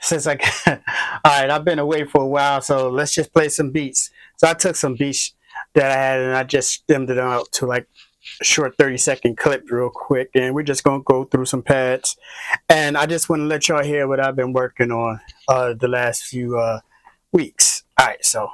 since I all right, I've been away for a while, so let's just play some beats. So I took some beats that I had and I just stemmed it out to like a short 30-second clip real quick, and we're just gonna go through some pads. And I just want to let y'all hear what I've been working on the last few weeks. All right, so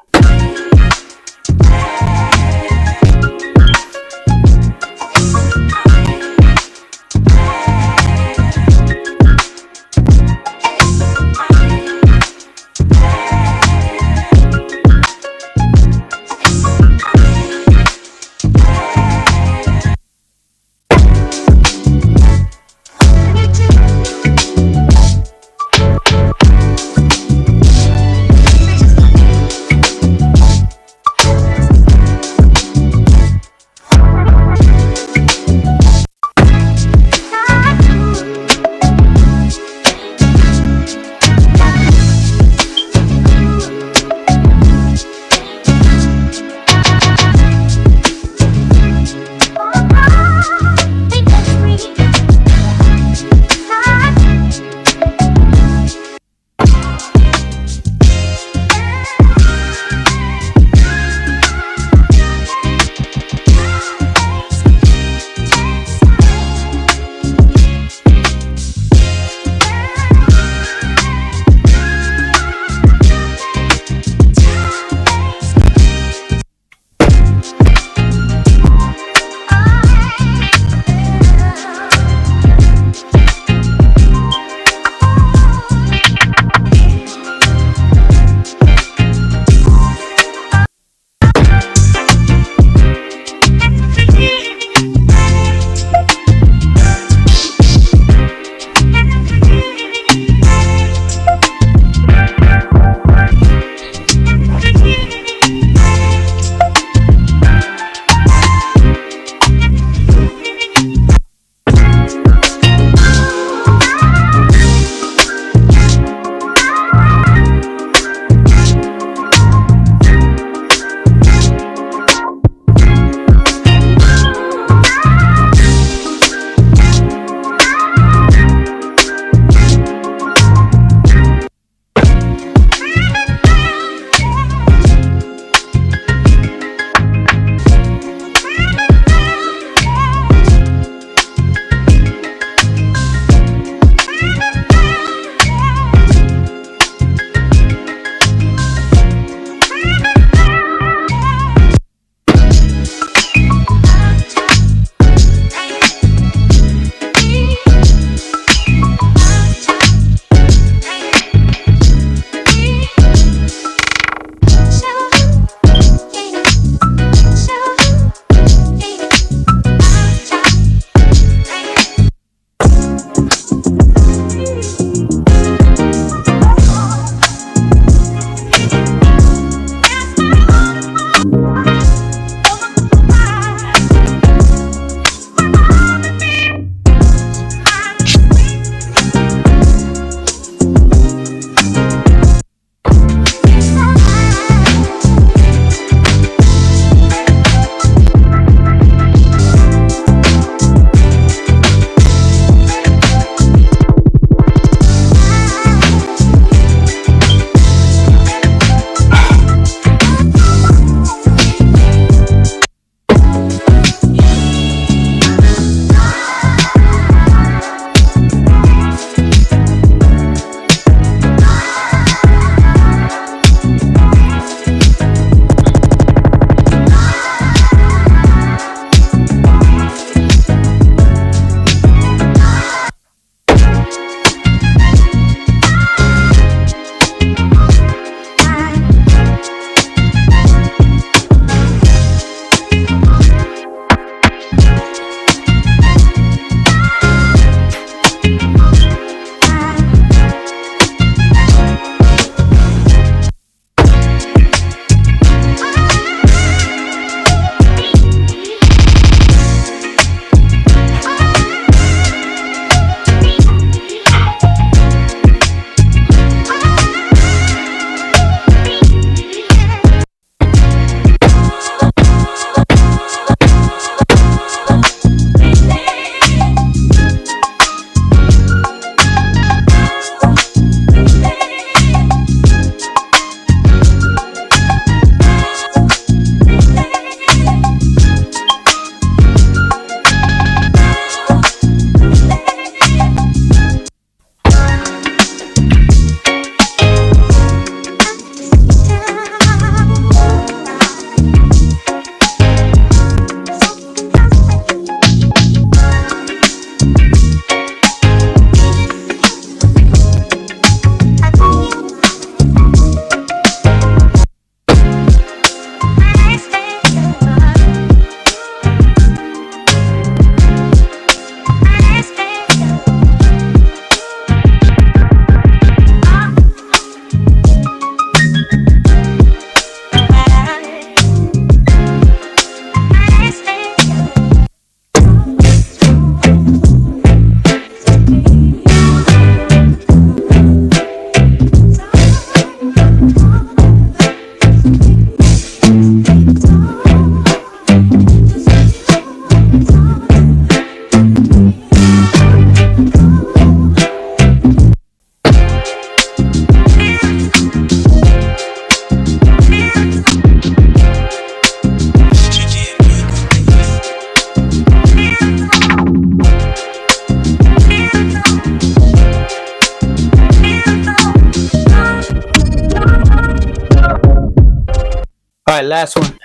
right, last one.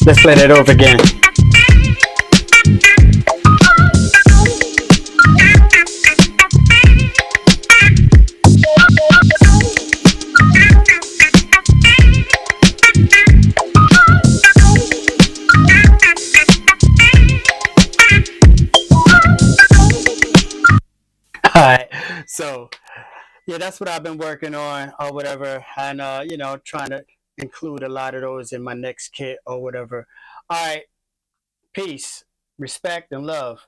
Let's play that over again. All right. So yeah, that's what I've been working on or whatever, and trying to include a lot of those in my next kit or whatever. All right. Peace, respect, and love.